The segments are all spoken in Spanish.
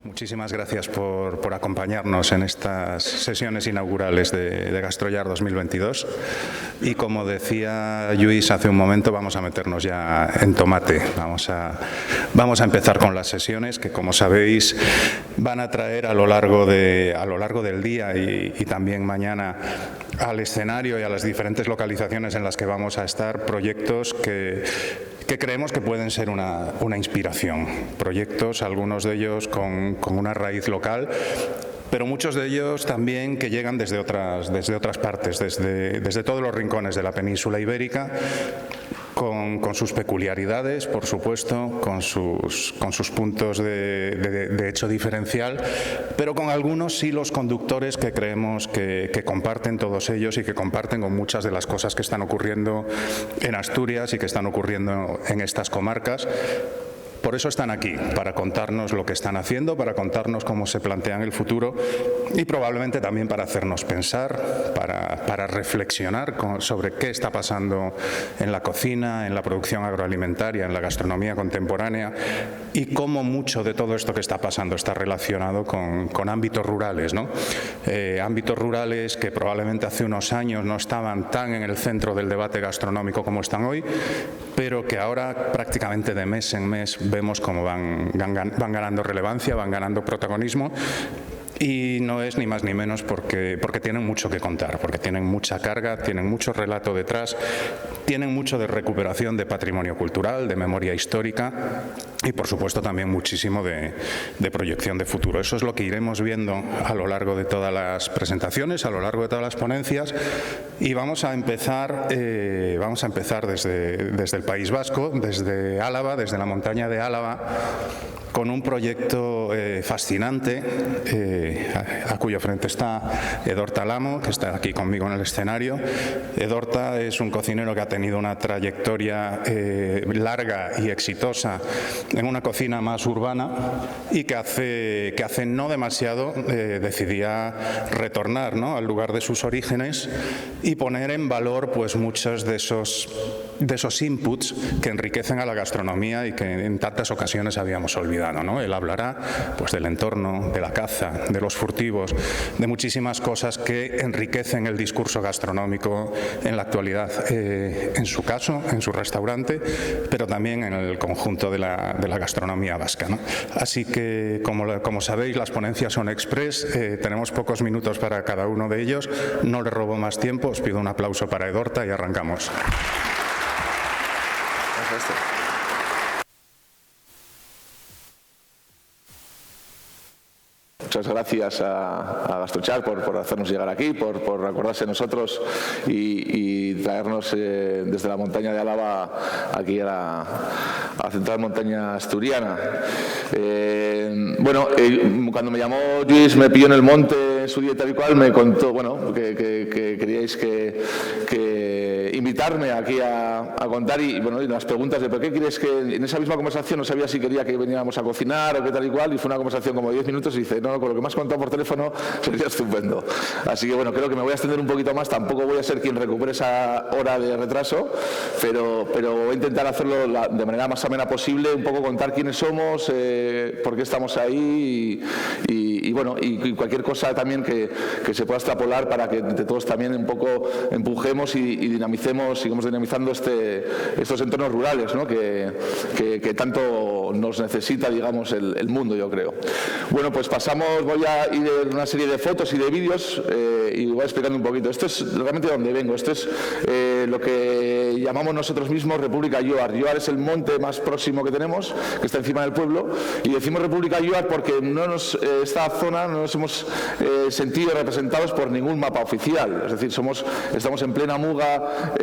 Muchísimas gracias por acompañarnos en estas sesiones inaugurales de GastroYar 2022. Y como decía Lluís hace un momento, vamos a meternos ya en tomate. Vamos a empezar con las sesiones que, como sabéis, van a traer a lo largo del día y también mañana al escenario y a las diferentes localizaciones en las que vamos a estar proyectos que creemos que pueden ser una inspiración. Proyectos, algunos de ellos con una raíz local, pero muchos de ellos también que llegan desde otras partes, desde todos los rincones de la península ibérica, con sus peculiaridades, por supuesto, con sus puntos de hecho diferencial, pero con algunos hilos conductores que creemos que comparten todos ellos y que comparten con muchas de las cosas que están ocurriendo en Asturias y que están ocurriendo en estas comarcas. Por eso están aquí, para contarnos lo que están haciendo, para contarnos cómo se plantean el futuro y probablemente también para hacernos pensar, para reflexionar sobre qué está pasando en la cocina, en la producción agroalimentaria, en la gastronomía contemporánea y cómo mucho de todo esto que está pasando está relacionado con ámbitos rurales, ¿no? Ámbitos rurales que probablemente hace unos años no estaban tan en el centro del debate gastronómico como están hoy, pero que ahora prácticamente de mes en mes vemos cómo van ganando relevancia, van ganando protagonismo. Y no es ni más ni menos porque tienen mucho que contar, porque tienen mucha carga, tienen mucho relato detrás, tienen mucho de recuperación de patrimonio cultural, de memoria histórica y, por supuesto, también muchísimo de proyección de futuro. Eso es lo que iremos viendo a lo largo de todas las presentaciones, a lo largo de todas las ponencias y vamos a empezar desde el País Vasco, desde Álava, desde la montaña de Álava, con un proyecto fascinante a cuyo frente está Edorta Lamo, que está aquí conmigo en el escenario. Edorta es un cocinero que ha tenido una trayectoria larga y exitosa en una cocina más urbana y que hace no demasiado decidía retornar, ¿no?, al lugar de sus orígenes y poner en valor pues muchos de esos inputs que enriquecen a la gastronomía y que en tantas ocasiones habíamos olvidado, ¿no? Él hablará pues del entorno, de la caza, de los furtivos, de muchísimas cosas que enriquecen el discurso gastronómico en la actualidad, en su caso, en su restaurante, pero también en el conjunto de la gastronomía vasca, ¿no? Así que, como sabéis, las ponencias son express, tenemos pocos minutos para cada uno de ellos, no le robo más tiempo, os pido un aplauso para Edorta y arrancamos. Muchas gracias a GastroYar por hacernos llegar aquí, por acordarse de nosotros y traernos desde la montaña de Álava aquí a la central montaña asturiana. Cuando me llamó Lluís, me pilló en el monte en su día tal y cual, me contó que queríais que invitarme aquí a contar y las preguntas de ¿por qué quieres que en esa misma conversación no sabía si quería que veniéramos a cocinar o qué tal y cual? Y fue una conversación como de 10 minutos y dice, no, con lo que me has contado por teléfono sería estupendo. Así que creo que me voy a extender un poquito más, tampoco voy a ser quien recupere esa hora de retraso, pero voy a intentar hacerlo de manera más amena posible, un poco contar quiénes somos, por qué estamos ahí y cualquier cosa también que se pueda extrapolar para que entre todos también un poco empujemos y dinamicemos, sigamos dinamizando estos entornos rurales, ¿no?, que tanto nos necesita, digamos, el mundo, yo creo. Bueno, pues voy a ir en una serie de fotos y de vídeos y voy explicando un poquito. Esto es realmente donde vengo. Esto es lo que llamamos nosotros mismos República Lluar. Lluar es el monte más próximo que tenemos, que está encima del pueblo, y decimos República Lluar porque esta zona no nos hemos sentido representados por ningún mapa oficial. Es decir, estamos en plena muga,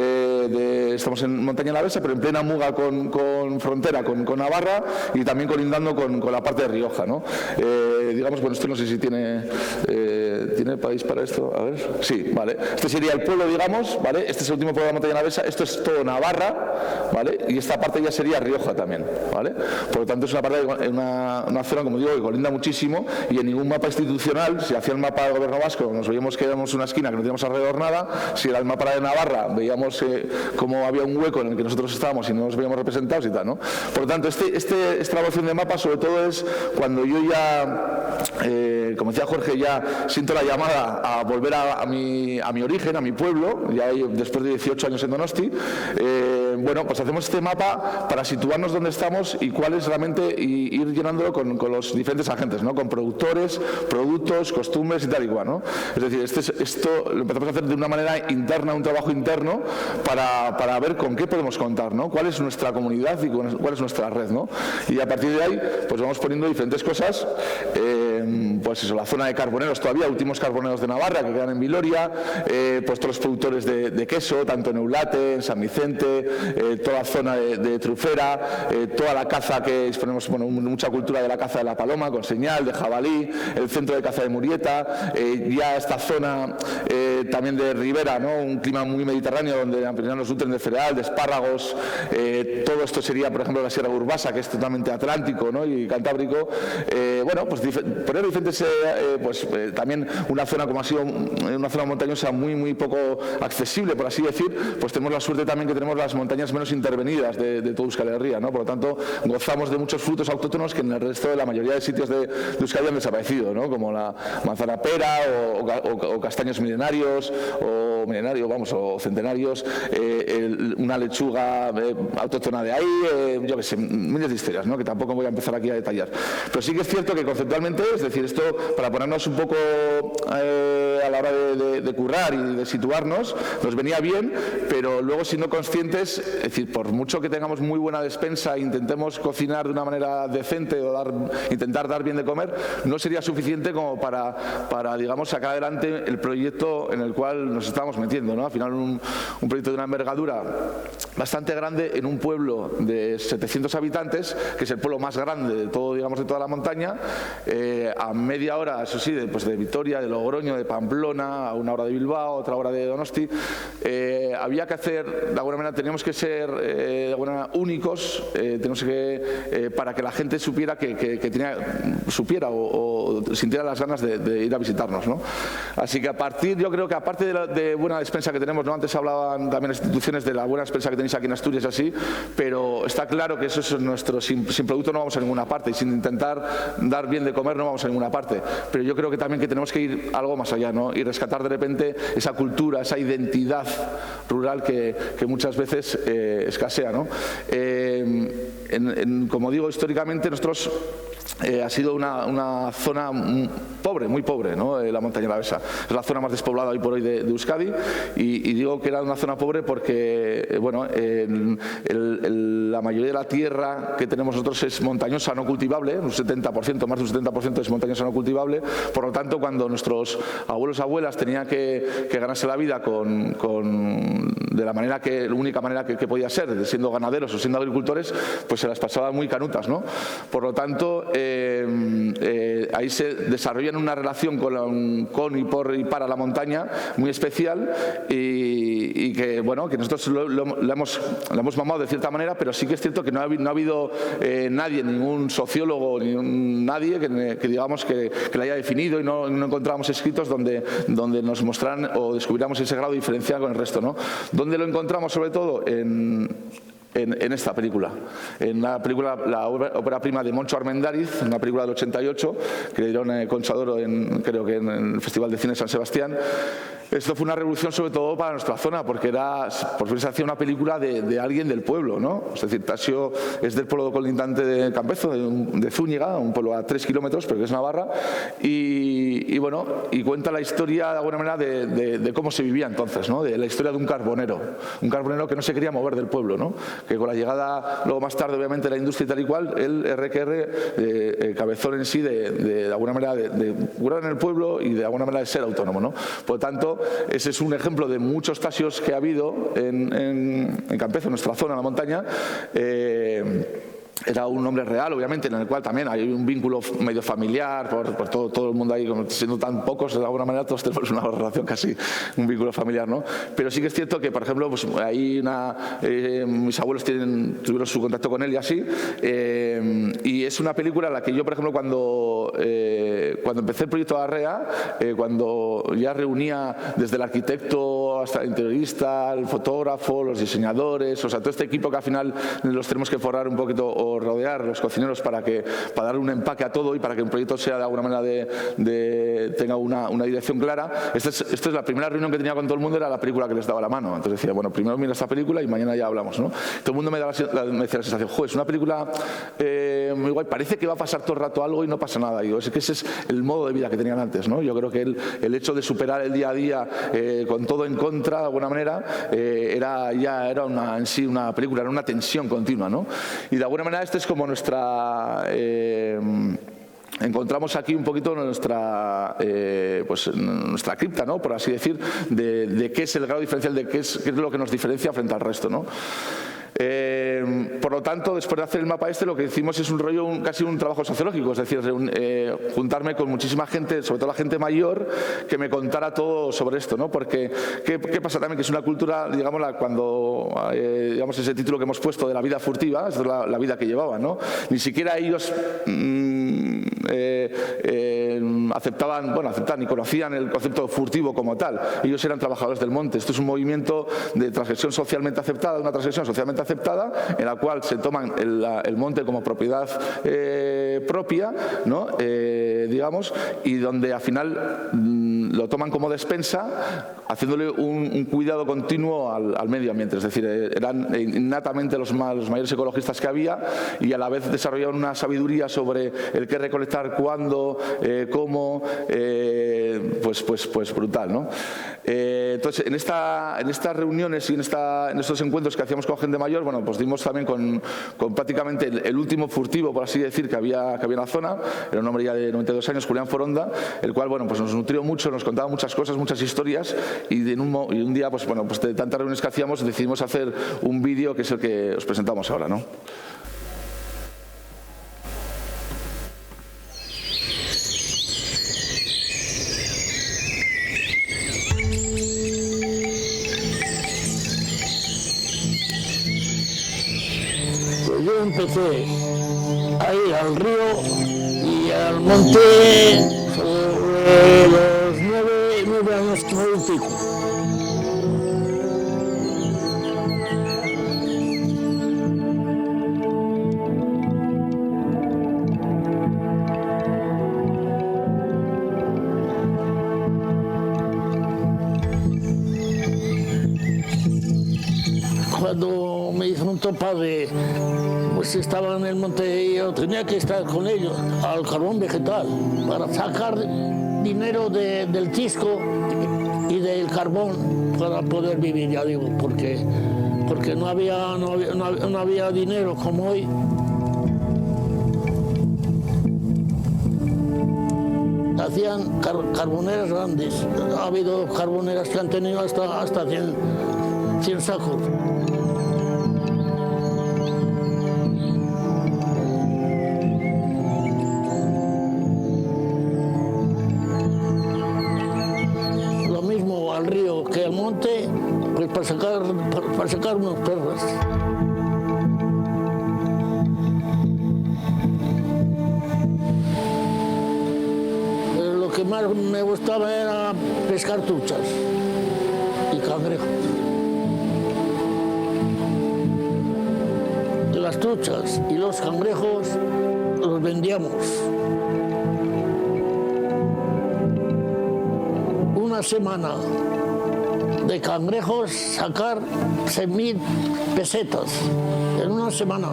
estamos en Montaña Alavesa, pero en plena muga con frontera con Navarra y también colindando con la parte de Rioja, ¿no? Esto no sé si tiene país para esto, a ver, sí, vale. Este sería el pueblo, digamos, ¿vale? Este es el último pueblo de la Montaña Alavesa, esto es todo Navarra, ¿vale? Y esta parte ya sería Rioja también, ¿vale? Por lo tanto es una zona, como digo, que colinda muchísimo y en ningún mapa institucional, si hacía el mapa del gobierno vasco, nos veíamos que éramos una esquina que no teníamos alrededor nada, si era el mapa de Navarra, veíamos cómo había un hueco en el que nosotros estábamos y no nos veíamos representados y tal, ¿no? Por lo tanto, esta elaboración de mapa sobre todo es cuando yo ya, como decía Jorge, ya siento la llamada a volver a mi origen, a mi pueblo, ya después de 18 años en Donosti. Bueno, pues hacemos este mapa para situarnos donde estamos y cuál es realmente, y ir llenándolo con los diferentes agentes, ¿no? Con productores, productos, costumbres y tal y cual, ¿no? Es decir, esto lo empezamos a hacer de una manera interna, un trabajo interno, para ver con qué podemos contar, ¿no? Cuál es nuestra comunidad y cuál es nuestra red, ¿no? Y a partir de ahí, pues vamos poniendo diferentes cosas, pues eso, la zona de carboneros todavía, últimos carboneros de Navarra que quedan en Viloria, pues todos los productores de queso, tanto en Eulate, en San Vicente, toda la zona de Trufera, toda la caza que exponemos, bueno, mucha cultura de la caza de la paloma, con señal, de jabalí, el centro de caza de Murieta, ya esta zona también de ribera, ¿no? Un clima muy mediterráneo donde nos nutren de cereal, de espárragos, todo esto sería, por ejemplo, la Sierra de Urbasa, que es totalmente atlántico, ¿no? Y cantábrico. Bueno, pues poner diferentes, también una zona como ha sido una zona montañosa muy poco accesible, por así decir, pues tenemos la suerte también que tenemos las montañas menos intervenidas de toda Euskal Herria, ¿no? Por lo tanto, gozamos de muchos frutos autóctonos que en el resto de la mayoría de sitios de Euskadi han desaparecido, ¿no? Como la manzana pera o castaños milenarios o centenarios, una lechuga autóctona de ahí, yo qué sé, miles de historias, ¿no? Que tampoco voy a empezar aquí a detallar. Pero sí que es cierto que conceptualmente, es decir, esto para ponernos un poco a la hora de currar y de situarnos, nos venía bien, pero luego siendo conscientes, es decir, por mucho que tengamos muy buena despensa e intentemos cocinar de una manera decente o intentar dar bien de comer, no sería suficiente como para digamos, sacar adelante el proyecto en el cual nos estamos metiendo, ¿no? Al final un proyecto de una envergadura bastante grande en un pueblo de 700 habitantes, que es el pueblo más grande de todo, digamos, de toda la montaña, a media hora, eso sí, de Vitoria, de Logroño, de Pamplona, a una hora de Bilbao, otra hora de Donosti. Había que hacer, de alguna manera, teníamos que ser de alguna manera únicos, tenemos que, para que la gente supiera supiera o sintiera las ganas de ir a visitarnos, ¿no? Así que yo creo que aparte de buena despensa que tenemos, ¿no? Antes hablaban también las instituciones de la buena despensa que tenéis aquí en Asturias, así, pero está claro que eso es nuestro, sin producto no vamos a ninguna parte, y sin intentar dar bien de comer no vamos a ninguna parte. Pero yo creo que también que tenemos que ir algo más allá, ¿no? Y rescatar de repente esa cultura, esa identidad rural que muchas veces escasea, ¿no? Como digo, históricamente nosotros ha sido una zona pobre, muy pobre, ¿no? La montaña alavesa. Es la zona más despoblada hoy por hoy de Euskadi, y digo que era una zona pobre porque, bueno, la mayoría de la tierra que tenemos nosotros es montañosa no cultivable, un 70%, más de un 70% es montañosa no cultivable. Por lo tanto, cuando nuestros abuelos abuelas tenían que ganarse la vida de la manera la única manera que podía ser, siendo ganaderos o siendo agricultores, pues se las pasaban muy canutas, ¿no? Por lo tanto, ahí se desarrollan una relación con y por y para la montaña muy especial, y que, bueno, que nosotros la hemos mamado de cierta manera, pero sí que es cierto que no ha habido nadie, ningún sociólogo, nadie que digamos que la haya definido, y no encontramos escritos donde nos mostraran o descubriéramos ese grado de diferencia con el resto, ¿no? ¿Dónde lo encontramos sobre todo? En esta película, en la película, la ópera prima de Moncho Armendáriz, una película del 88, que le dieron Concha de Oro creo que en el Festival de Cine de San Sebastián. Esto fue una revolución sobre todo para nuestra zona, porque por fin se hacía una película de alguien del pueblo, ¿no? Es decir, Tasio es del pueblo colindante de Campezo, de Zúñiga, un pueblo a 3 kilómetros, pero que es Navarra, y bueno, y cuenta la historia de alguna manera de cómo se vivía entonces, ¿no? De la historia de un carbonero que no se quería mover del pueblo, ¿no? Que con la llegada, luego más tarde, obviamente, de la industria y tal y cual, el RQR, Cabezón en sí, de alguna manera de curar en el pueblo y de alguna manera de ser autónomo, ¿no? Por lo tanto, ese es un ejemplo de muchos tasios que ha habido en Campezo, en nuestra zona, en la montaña. Era un nombre real, obviamente, en el cual también hay un vínculo medio familiar, por todo el mundo ahí, como siendo tan pocos, de alguna manera todos tenemos una relación casi, un vínculo familiar, ¿no? Pero sí que es cierto que, por ejemplo, pues hay mis abuelos tuvieron su contacto con él y así, y es una película en la que yo, por ejemplo, cuando empecé el proyecto Arrea, cuando ya reunía desde el arquitecto hasta el interiorista, el fotógrafo, los diseñadores, o sea, todo este equipo que al final los tenemos que forrar un poquito o rodear, los cocineros, para darle un empaque a todo y para que un proyecto sea de alguna manera tenga una dirección clara. Esta es la primera reunión que tenía con todo el mundo, era la película que les daba la mano. Entonces decía, bueno, primero mira esta película y mañana ya hablamos, ¿no? Todo el mundo me decía la sensación, joder, es una película muy guay, parece que va a pasar todo el rato algo y no pasa nada. Y digo, es que ese es el modo de vida que tenían antes, ¿no? Yo creo que el hecho de superar el día a día con todo en contra, de alguna manera, era en sí una película, era una tensión continua, ¿no? Y de alguna manera esta es como nuestra... encontramos aquí un poquito nuestra cripta, ¿no? Por así decir, de qué es el grado diferencial, de qué es lo que nos diferencia frente al resto, ¿no? Por lo tanto, después de hacer el mapa lo que hicimos es un rollo, casi un trabajo sociológico, es decir, juntarme con muchísima gente, sobre todo la gente mayor, que me contara todo sobre esto, ¿no? Porque ¿qué pasa también? Que es una cultura, digamos, digamos ese título que hemos puesto de la vida furtiva, es la vida que llevaban, ¿no? Ni siquiera ellos aceptaban ni conocían el concepto furtivo como tal. Ellos eran trabajadores del monte. Esto es un movimiento de transgresión socialmente aceptada, una transgresión socialmente aceptada en la cual se toman el monte como propiedad propia, ¿no? Digamos, y donde al final lo toman como despensa, haciéndole un cuidado continuo al medio ambiente. Es decir, eran innatamente los mayores ecologistas que había, y a la vez desarrollaban una sabiduría sobre el qué recolectar, cuándo, cómo, pues brutal, ¿no? Entonces, en estas reuniones y en estos encuentros que hacíamos con gente mayor, bueno, pues dimos también con prácticamente el último furtivo, por así decir, que había en la zona. Era un hombre ya de 92 años, Julián Foronda, el cual, bueno, pues nos nutrió mucho, nos contaba muchas cosas, muchas historias, y un día, pues bueno, pues de tantas reuniones que hacíamos, decidimos hacer un vídeo que es el que os presentamos ahora, ¿no? Yo empecé a ir al río y al monte sobre los 9 años que me pico. Cuando me difunto padre, pues estaba en el monte y yo tenía que estar con ellos al carbón vegetal para sacar dinero del tisco y del carbón para poder vivir, ya digo, porque no había dinero como hoy. Hacían carboneras grandes. Ha habido carboneras que han tenido hasta 100 sacos. Lo mismo al río que al monte, pues para sacar unos perros. Lo que más me gustaba era pescar truchas y cangrejos. Las truchas y los cangrejos los vendíamos. Una semana de cangrejos, sacar 6.000 pesetas en una semana,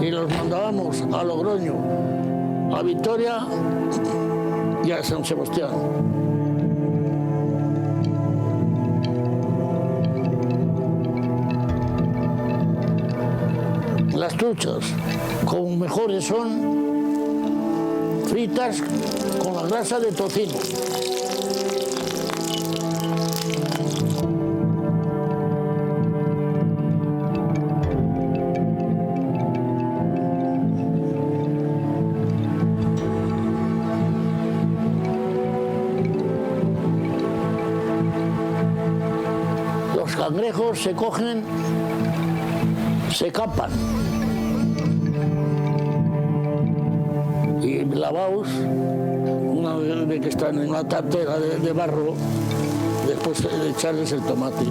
Y los mandábamos a Logroño, a Vitoria y a San Sebastián. Las truchas, como mejores son fritas con la grasa de tocino. Los cangrejos se cogen, se capan lavados, una vez que están en una tartera de barro, después de echarles el tomate.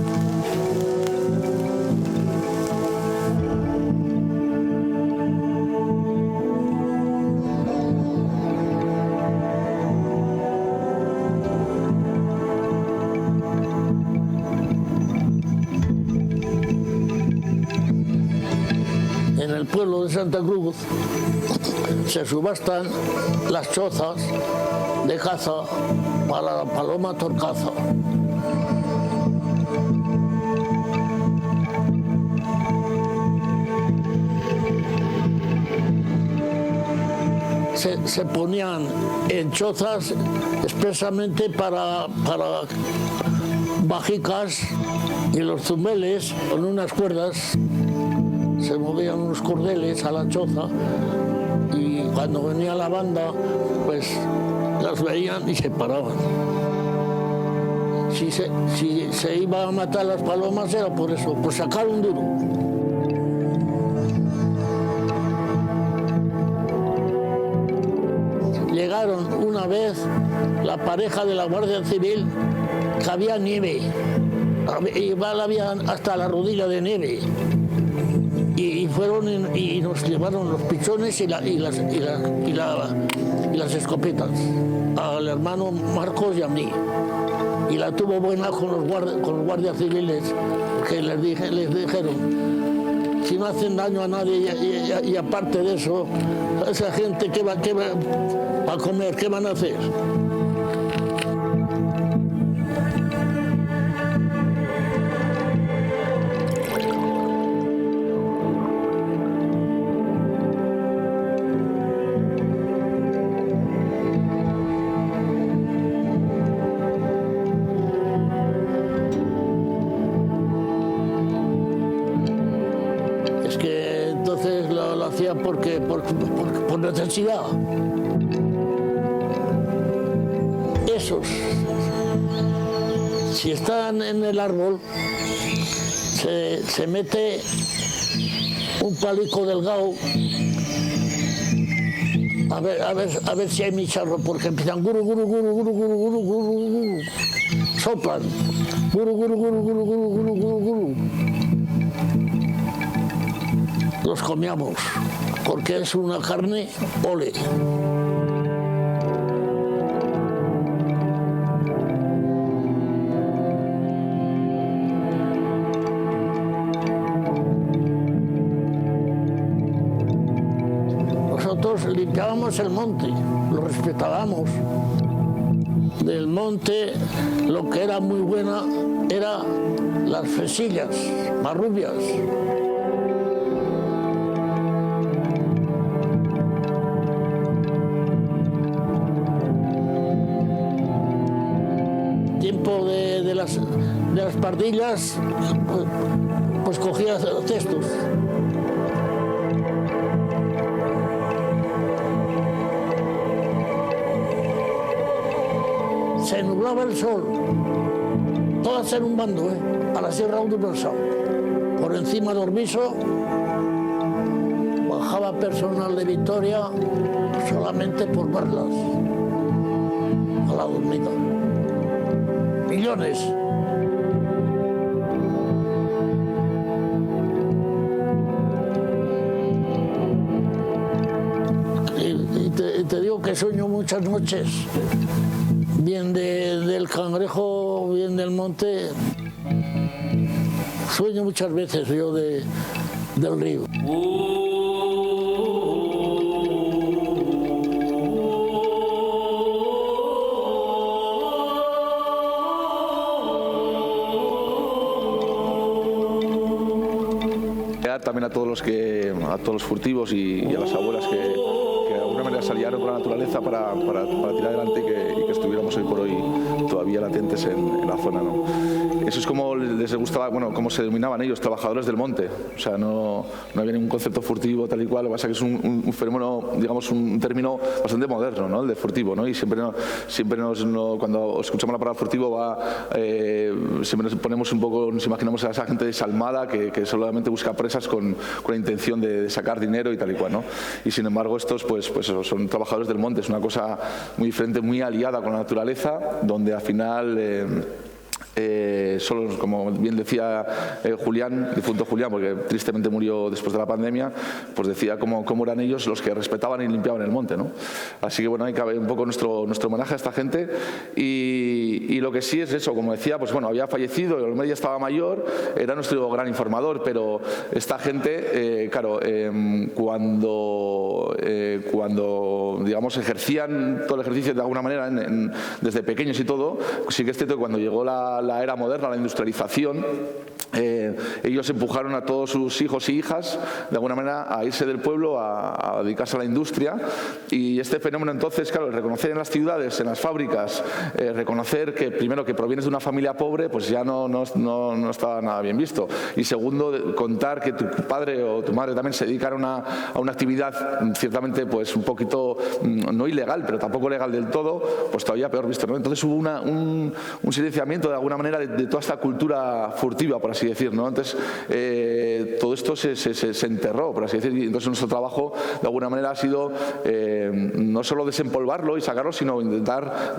En el pueblo de Santa Cruz se subastan las chozas de caza para la paloma torcaza. Se ponían en chozas expresamente para bajicas, y los zumeles con unas cuerdas se movían unos cordeles a la choza, y cuando venía la banda pues las veían y se paraban. Si se iba a matar las palomas era por eso, por sacar un duro. Llegaron una vez la pareja de la Guardia Civil, que había nieve, había hasta la rodilla de nieve, y fueron y nos llevaron los pichones y las escopetas al hermano Marcos y a mí, y la tuvo buena con los guardias civiles, que les dijeron: si no hacen daño a nadie y aparte de eso, esa gente ¿qué va a comer? ¿Qué van a hacer? Es que entonces lo hacía por necesidad. Esos, si están en el árbol, se mete un palico delgado a ver si hay micharro, porque empiezan guru, guru, guru, guru, guru, guru, guru, guru, soplan, guru, guru, guru, guru, guru, guru, guru, guru. Los comíamos, porque es una carne ole. Nosotros limpiábamos el monte, lo respetábamos. Del monte lo que era muy buena era las fresillas, marrubias. Tiempo de las pardillas, pues cogía cestos. Se nublaba el sol, todas en un bando, a la Sierra Universal. Por encima de Orbiso bajaba personal de Vitoria solamente por verlas a la dormida. Millones. Y te digo que sueño muchas noches, bien del cangrejo, bien del monte. Sueño muchas veces yo del río. También a todos los furtivos y a las abuelas que de alguna manera salieron con la naturaleza para tirar adelante y que estuviéramos hoy por hoy todavía latentes en la zona, ¿no? eso es como les gustaba, bueno, como se denominaban ellos, trabajadores del monte. O sea, no había ningún concepto furtivo tal y cual. Lo que pasa es que es un fenómeno, digamos, un término bastante moderno, ¿no? El de furtivo, ¿no? Y siempre cuando escuchamos la palabra furtivo siempre nos ponemos un poco, nos imaginamos a esa gente desalmada que solamente busca presas con la intención de sacar dinero y tal y cual, ¿no? Y sin embargo estos pues son trabajadores del monte, es una cosa muy diferente, muy aliada con la naturaleza, donde al final solo, como bien decía Julián, difunto Julián, porque tristemente murió después de la pandemia, pues decía cómo eran ellos los que respetaban y limpiaban el monte, ¿no? Así que bueno, ahí cabe un poco nuestro homenaje a esta gente y lo que sí es eso, como decía, pues bueno, había fallecido, el ya estaba mayor, era nuestro gran informador, pero esta gente, claro, cuando digamos ejercían todo el ejercicio de alguna manera desde pequeños y todo, sí que es cierto que cuando llegó la era moderna, la industrialización, ellos empujaron a todos sus hijos y hijas de alguna manera a irse del pueblo a dedicarse a la industria, y este fenómeno entonces, claro, reconocer en las ciudades, en las fábricas, reconocer que primero que provienes de una familia pobre, pues ya no estaba nada bien visto, y segundo, contar que tu padre o tu madre también se dedican a una actividad ciertamente pues un poquito no ilegal, pero tampoco legal del todo, pues todavía peor visto, ¿no? Entonces hubo un silenciamiento de alguna manera de toda esta cultura furtiva, por así decir, ¿no? Entonces todo esto se enterró, por así decir, y entonces nuestro trabajo de alguna manera ha sido no solo desempolvarlo y sacarlo, sino intentar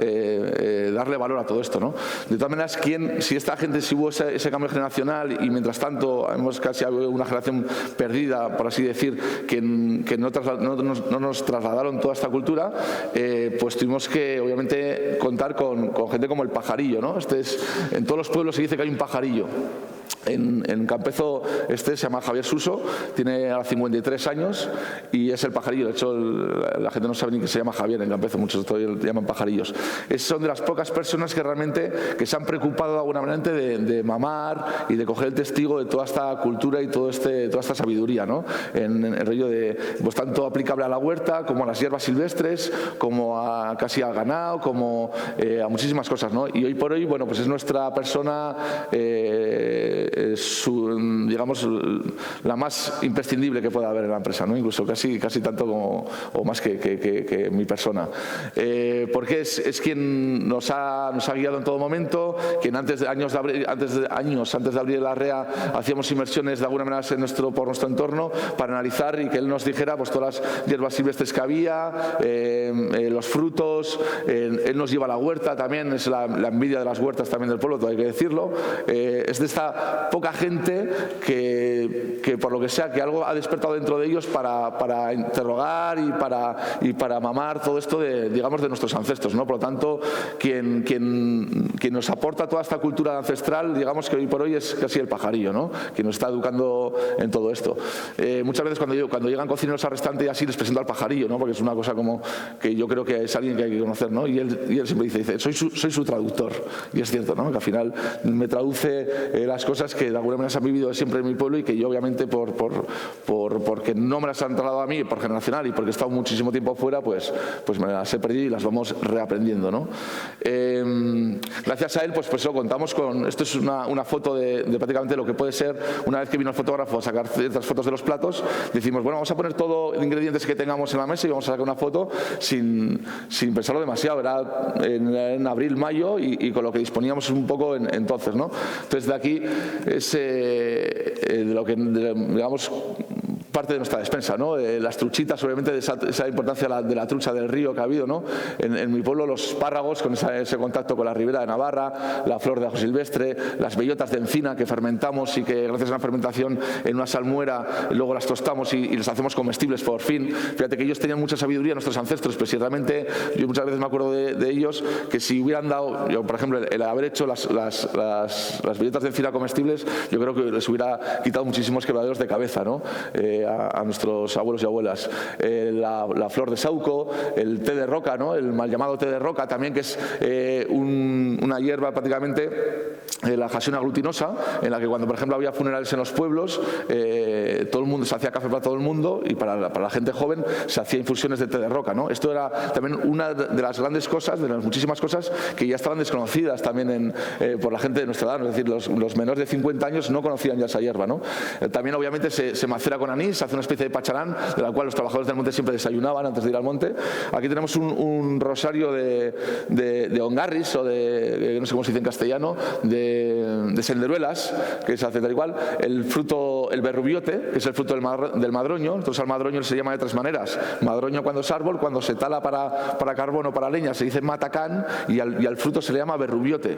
darle valor a todo esto, ¿no? De todas maneras, si hubo ese cambio generacional y mientras tanto hemos casi habido una generación perdida, por así decir, que no nos trasladaron toda esta cultura, pues tuvimos que obviamente contar con gente como el pajarillo, ¿no? En todos los pueblos se dice que hay un pajarillo. En Campezo se llama Javier Suso, tiene ahora 53 años y es el pajarillo. De hecho, la gente no sabe ni que se llama Javier en Campezo, muchos todavía le llaman pajarillos. Son de las pocas personas que realmente se han preocupado de alguna manera de mamar y de coger el testigo de toda esta cultura y toda esta sabiduría, ¿no? En el rollo pues tanto aplicable a la huerta como a las hierbas silvestres, como casi al ganado, como a muchísimas cosas, ¿no? Y hoy por hoy, bueno, pues es nuestra persona digamos la más imprescindible que pueda haber en la empresa, ¿no? Incluso casi tanto como o más que mi persona, porque es quien nos ha guiado en todo momento, quien antes de abrir la REA hacíamos inmersiones de alguna manera por nuestro entorno para analizar y que él nos dijera pues todas las hierbas silvestres que había, los frutos, él nos lleva a la huerta también, es la envidia de las huertas también del pueblo, todo hay que decirlo, es de esta poca gente que por lo que sea, que algo ha despertado dentro de ellos para interrogar y para mamar todo esto de nuestros ancestros, ¿no? Por lo tanto, quien nos aporta toda esta cultura ancestral, digamos que hoy por hoy es casi el pajarillo, ¿no? Quien nos está educando en todo esto. Muchas veces cuando llegan cocineros al restaurante y así les presento al pajarillo, ¿no? Porque es una cosa como que yo creo que es alguien que hay que conocer, ¿no? Y él siempre dice soy su traductor, y es cierto, ¿no? Que al final me traduce las cosas que de alguna manera se han vivido siempre en mi pueblo y que yo obviamente porque no me las han trasladado a mí por generacional y porque he estado muchísimo tiempo fuera, pues me las he perdido y las vamos reaprendiendo, ¿no? Gracias a él pues eso, contamos con, esto es una foto de prácticamente lo que puede ser, una vez que vino el fotógrafo a sacar ciertas fotos de los platos, decimos, bueno, vamos a poner todo los ingredientes que tengamos en la mesa y vamos a sacar una foto sin pensarlo demasiado, era en abril, mayo y con lo que disponíamos un poco entonces, ¿no? Entonces de aquí es digamos parte de nuestra despensa, ¿no? Las truchitas, obviamente, de esa importancia de la trucha del río que ha habido, ¿no? En mi pueblo, los espárragos, con ese contacto con la ribera de Navarra, la flor de ajo silvestre, las bellotas de encina que fermentamos y que gracias a la fermentación en una salmuera luego las tostamos y las hacemos comestibles por fin. Fíjate que ellos tenían mucha sabiduría, nuestros ancestros, pero si realmente, yo muchas veces me acuerdo de ellos, que si hubieran dado, por ejemplo, el haber hecho las bellotas de encina comestibles, yo creo que les hubiera quitado muchísimos quebraderos de cabeza, ¿no? A nuestros abuelos y abuelas. La flor de sauco, el té de roca, ¿no? El mal llamado té de roca también, que es una hierba prácticamente la jasiona glutinosa, en la que cuando por ejemplo había funerales en los pueblos, todo el mundo se hacía café para todo el mundo, y para la gente joven se hacía infusiones de té de roca, ¿no? Esto era también una de las grandes cosas, de las muchísimas cosas que ya estaban desconocidas también por la gente de nuestra edad, es decir, los menores de 50 años no conocían ya esa hierba, ¿no? También obviamente se macera con anís, se hace una especie de pacharán, de la cual los trabajadores del monte siempre desayunaban antes de ir al monte. Aquí tenemos un rosario de ongarris, o de, no sé cómo se dice en castellano, de senderuelas, que se hace tal igual. El fruto, el berrubiote, que es el fruto del madroño. Entonces al madroño se llama de tres maneras: madroño cuando es árbol, cuando se tala para carbón o para leña se dice matacán, y al fruto se le llama berrubiote.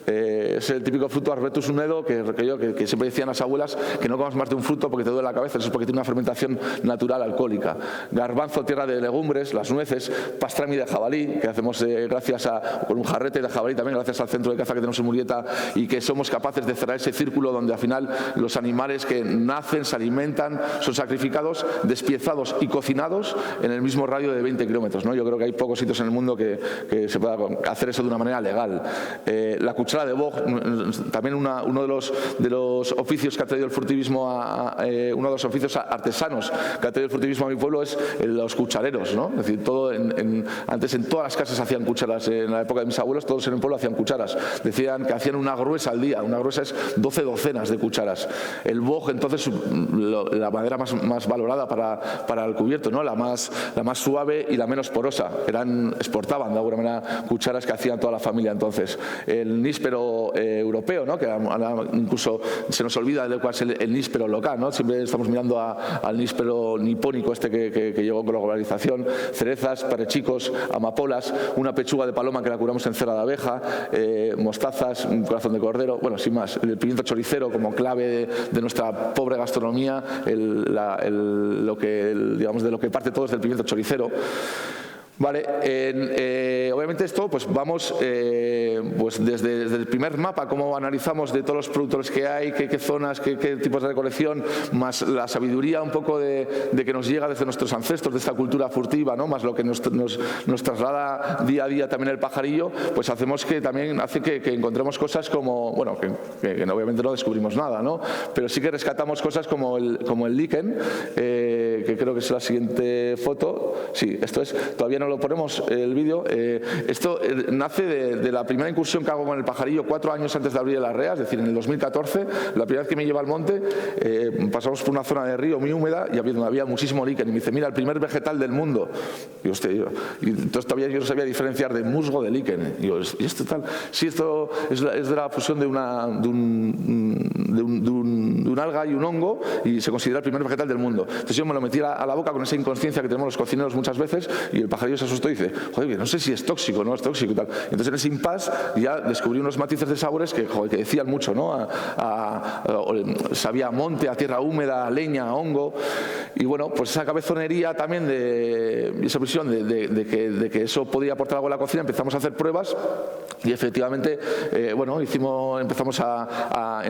Es el típico fruto Arbutus unedo que siempre decían las abuelas que no comas más de un fruto porque te duele la cabeza. Eso es porque tiene una fermentación natural alcohólica. Garbanzo, tierra de legumbres, las nueces, pastrami de jabalí, que hacemos con un jarrete de jabalí también, gracias al centro de caza que tenemos en Murieta, y que somos capaces de cerrar ese círculo donde al final los animales que nacen, se alimentan, son sacrificados, despiezados y cocinados en el mismo radio de 20 kilómetros, ¿no? Yo creo que hay pocos sitios en el mundo que se pueda hacer eso de una manera legal. La cuchara de boj, también uno de los oficios que ha traído el furtivismo uno de los oficios artesanos que ha traído el furtivismo a mi pueblo es los cuchareros, ¿no? Es decir, antes en todas las casas hacían cucharas. En la época de mis abuelos todos en el pueblo hacían cucharas. Decían que hacían una gruesa al día. Una gruesa es 12 docenas de cucharas. El boj, entonces, la madera más valorada para el cubierto, ¿no? La más suave y la menos porosa. Exportaban de alguna manera cucharas que hacían toda la familia entonces. El níspero europeo, ¿no? Que incluso se nos olvida de cuál es el níspero local, ¿no? Siempre estamos mirando al níspero nipónico que llegó con la globalización. Cerezas, perechicos, amapolas, una pechuga de paloma que la curamos en cera de abeja, mostazas, un corazón de cordero, bueno, sin más. El pimiento choricero como clave de nuestra pobre gastronomía, digamos, de lo que parte todo es del pimiento choricero. Vale, obviamente esto pues vamos pues desde el primer mapa, cómo analizamos de todos los productores que hay, qué zonas, qué tipos de recolección, más la sabiduría un poco de que nos llega desde nuestros ancestros, de esta cultura furtiva, ¿no? Más lo que nos traslada día a día también el pajarillo, pues hacemos que también hace que encontremos cosas como, bueno, que obviamente no descubrimos nada, ¿no? Pero sí que rescatamos cosas como el líquen, que creo que es la siguiente foto. Sí, esto es, todavía no lo ponemos el vídeo. Esto nace de la primera incursión que hago con el pajarillo 4 años antes de abrir el arrea, es decir, en el 2014, la primera vez que me lleva al monte, pasamos por una zona de río muy húmeda y había muchísimo líquen, y me dice, mira, el primer vegetal del mundo. Y entonces todavía yo no sabía diferenciar de musgo de líquen. Y yo, ¿y esto tal? Sí, esto es de la fusión de un alga y un hongo, y se considera el primer vegetal del mundo. Entonces yo me lo metí a la boca con esa inconsciencia que tenemos los cocineros muchas veces, y el pajarillo se asustó y dice, joder, no sé si es tóxico, no es tóxico y tal. Entonces en ese impasse ya descubrí unos matices de sabores que decían mucho, ¿no? Sabía a monte, a tierra húmeda, a leña, a hongo. Y bueno, pues esa cabezonería también, esa visión de que eso podía aportar algo a la cocina, empezamos a hacer pruebas y efectivamente, bueno, empezamos a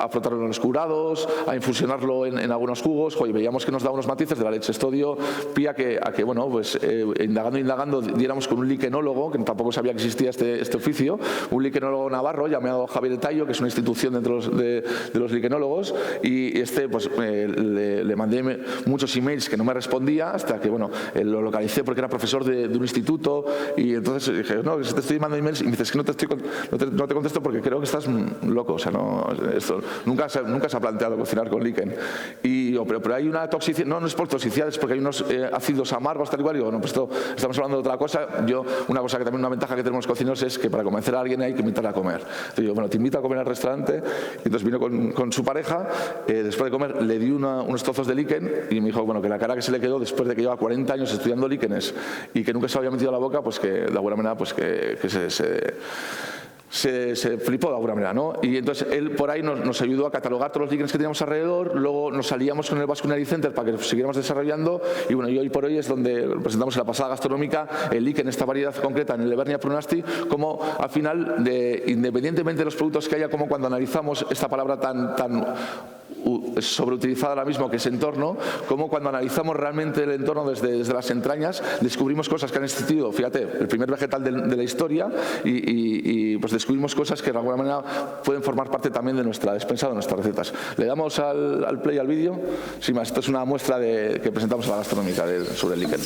frotarlo en los curados, a infusionarlo en algunos jugos. Joder, veíamos que nos daba unos matices de la leche. Esto dio pie a que bueno, pues indagando, diéramos con un liquenólogo, que tampoco sabía que existía este oficio, un liquenólogo navarro llamado Javier Tallo, que es una institución dentro de los liquenólogos, y pues le mandé muchos emails que no me respondía, hasta que bueno, lo localicé porque era profesor de un instituto, y entonces dije, no, te estoy mandando emails, y me dices que no te contesto porque creo que estás loco, o sea, nunca se ha planteado cocinar con liquen. Y yo, pero hay una toxicidad, no es por toxicidad, es porque hay unos ácidos amargos, tal y cual. Y digo, no, pues estamos hablando de otra cosa. Una cosa que también, una ventaja que tenemos los cocineros es que para convencer a alguien hay que invitarle a comer. Entonces digo, bueno, te invito a comer al restaurante. Y entonces vino con su pareja, después de comer le di unos trozos de líquen y me dijo, bueno, que la cara que se le quedó después de que lleva 40 años estudiando líquenes y que nunca se había metido a la boca, pues que de alguna manera pues que se flipó de alguna manera, ¿no? Y entonces él por ahí nos ayudó a catalogar todos los líquenes que teníamos alrededor. Luego nos salíamos con el Basque Culinary Center para que siguiéramos desarrollando, y bueno, y hoy por hoy es donde presentamos en la pasada gastronómica el líquen, esta variedad concreta en el Levernia prunasti, como al final, independientemente de los productos que haya, como cuando analizamos esta palabra tan sobreutilizado ahora mismo, que es entorno, como cuando analizamos realmente el entorno desde las entrañas, descubrimos cosas que han existido, fíjate, el primer vegetal de la historia, y pues descubrimos cosas que de alguna manera pueden formar parte también de nuestra despensa, de nuestras recetas. ¿Le damos al play al vídeo? Sin más, esto es una muestra que presentamos a la gastronómica sobre el líquen.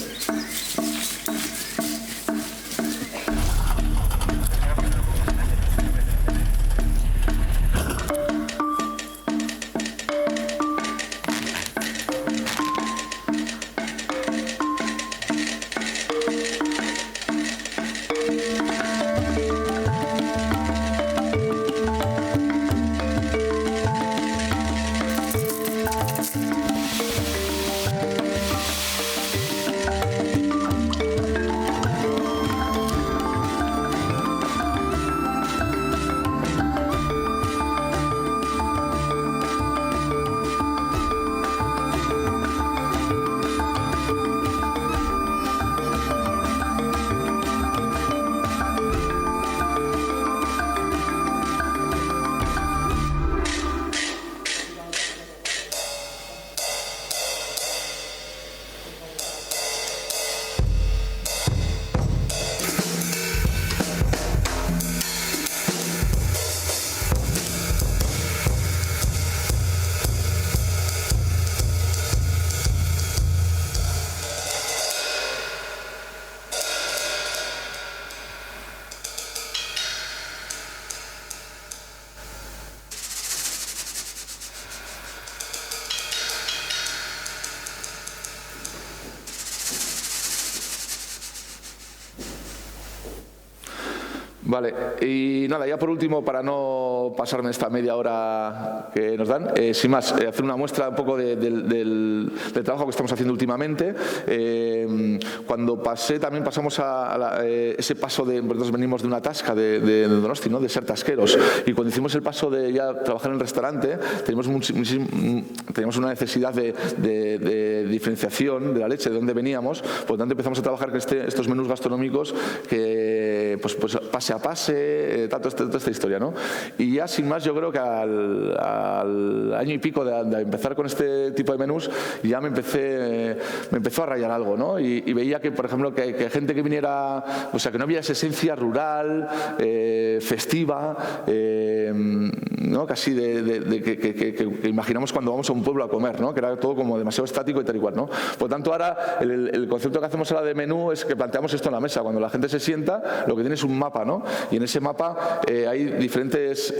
Vale, y nada, ya por último, para no pasarme esta media hora que nos dan, sin más, hacer una muestra un poco del trabajo que estamos haciendo últimamente. Cuando también pasamos a ese paso nosotros venimos de una tasca de Donosti, ¿no? De ser tasqueros, y cuando hicimos el paso de ya trabajar en el restaurante, teníamos una necesidad de diferenciación de la leche, de dónde veníamos, por lo tanto empezamos a trabajar con estos menús gastronómicos que pues pase a pase, toda esta historia, ¿no? Y ya sin más, yo creo que al año y pico de empezar con este tipo de menús, ya me empezó a rayar algo, ¿no? Y veía que, por ejemplo, que gente que viniera, o sea, que no había esa esencia rural, festiva, ¿no? Casi que imaginamos cuando vamos a un pueblo a comer, ¿no? Que era todo como demasiado estático y tal y cual, ¿no? Por lo tanto, ahora el concepto que hacemos ahora de menú es que planteamos esto en la mesa. Cuando la gente se sienta, lo que tiene es un mapa, ¿no? Y en ese mapa hay diferentes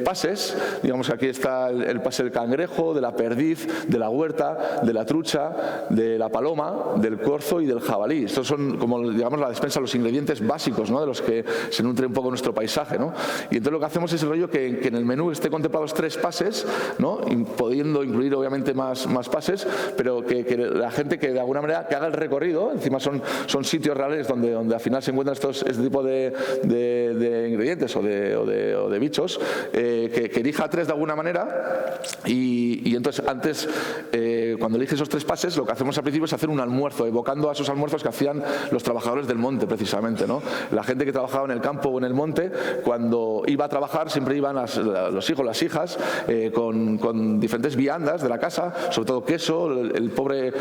pases. Digamos que aquí está el pase del cangrejo, de la perdiz, de la huerta, de la trucha, de la paloma, del corzo y del jabalí. Estos son, como digamos, la despensa, los ingredientes básicos, ¿no? De los que se nutre un poco nuestro paisaje, ¿no? Y entonces lo que hacemos es el rollo que en el menú esté contemplados 3 pases, ¿no? Pudiendo incluir obviamente más pases, pero que la gente que de alguna manera que haga el recorrido, encima son sitios reales donde al final se encuentran este tipo de ingredientes o de bichos, que elija 3 de alguna manera, y entonces antes, cuando elige esos 3 pases, lo que hacemos al principio es hacer un almuerzo, evocando a esos almuerzos que hacían los trabajadores del monte, precisamente, ¿no? La gente que trabajaba en el campo o en el monte, cuando iba a trabajar, siempre iban los hijos, las hijas, con diferentes viandas de la casa, sobre todo queso, el pobre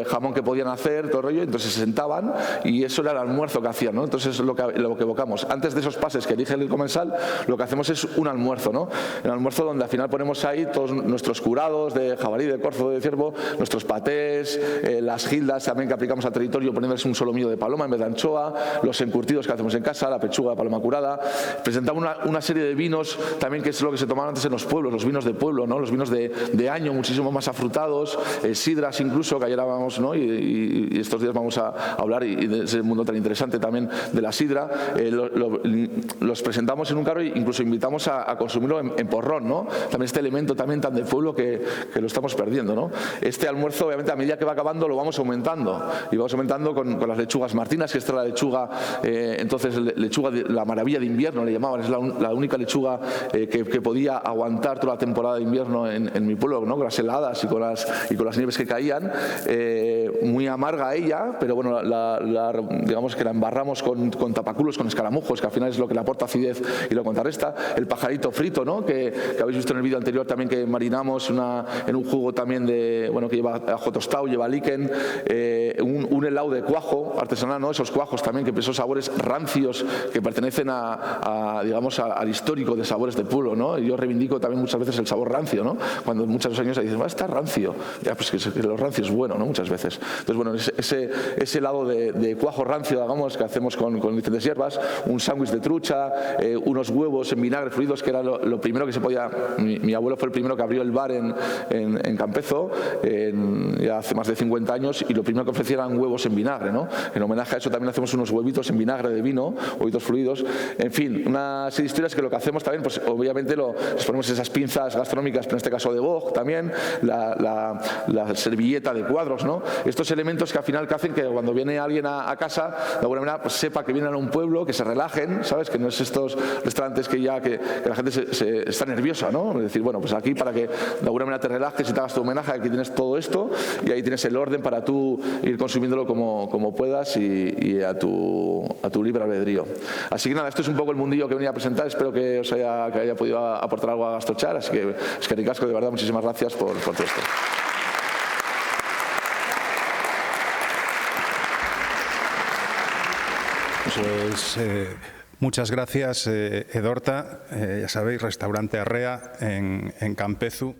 jamón que podían hacer, todo el rollo, entonces se sentaban y eso era el almuerzo que hacían, ¿no? Entonces lo que evocamos. Antes de esos pases que elige el comensal, lo que hacemos es un almuerzo, ¿no? El almuerzo donde al final ponemos ahí todos nuestros curados de jabalí, de corzo, de ciervo, nuestros patés, las gildas también que aplicamos al territorio, poniéndoles un solomillo de paloma en vez de anchoa, los encurtidos que hacemos en casa, la pechuga de paloma curada. Presentamos una serie de vinos también, que es lo que se tomaban antes en los pueblos, los vinos de pueblo, ¿no? Los vinos de año, muchísimo más afrutados, sidras incluso, que ayer hablábamos, ¿no? Y estos días vamos a hablar, y de ese mundo tan interesante también de la sidra. Los presentamos en un carro e incluso invitamos a consumirlo en porrón, ¿no? También este elemento también tan de pueblo que lo estamos perdiendo, ¿no? Este almuerzo, obviamente, a medida que va acabando lo vamos aumentando, y vamos aumentando con las lechugas martinas, que esta es la lechuga, entonces lechuga la maravilla de invierno le llamaban, es la única lechuga que podía aguantar toda la temporada de invierno en mi pueblo, ¿no? Con las heladas y con las nieves que caían, muy amarga ella, pero bueno, digamos que la embarramos con tapaculos, con escaramujos que al final es lo que le aporta acidez y lo contrarresta. El pajarito frito, ¿no? que habéis visto en el vídeo anterior también, que marinamos en un jugo también que lleva ajo tostado, lleva líquen, un helado de cuajo artesanal, ¿no? Esos cuajos también, que esos sabores rancios que pertenecen digamos, al histórico de sabores del pueblo, ¿no? Y yo reivindico también muchas veces el sabor rancio, ¿no? Cuando muchos años dicen, está rancio, ya pues que lo rancio es bueno, ¿no? Muchas veces. Entonces, bueno, ese helado de cuajo rancio, digamos, que hacemos con diferentes hierbas, un sándwich de trucha, unos huevos en vinagre fluidos, que era lo primero que se podía. Mi abuelo fue el primero que abrió el bar en Campezo, ya hace más de 50 años, y lo primero que ofrecía eran huevos en vinagre, ¿no? En homenaje a eso también hacemos unos huevitos en vinagre de vino, huevitos fluidos, en fin, una serie de historias que lo que hacemos también, pues obviamente les ponemos esas pinzas gastronómicas, pero en este caso de boj también, la servilleta de cuadros, ¿no? Estos elementos que al final que hacen que cuando viene alguien a casa, de alguna manera, pues sepa que vienen a un pueblo, que se relajen, ¿sabes? Que no es estos restaurantes que ya que la gente está nerviosa, ¿no? Es decir, bueno, pues aquí para que de alguna manera te relajes y te hagas tu homenaje, aquí tienes todo esto y ahí tienes el orden para tú ir consumiéndolo como puedas y a tu libre albedrío. Así que nada, esto es un poco el mundillo que venía a presentar. Espero que os haya podido aportar algo a Gastrochar. Así que es que ricasco, de verdad, muchísimas gracias por todo esto. Pues muchas gracias, Edorta. Ya sabéis, restaurante Arrea en Campezu.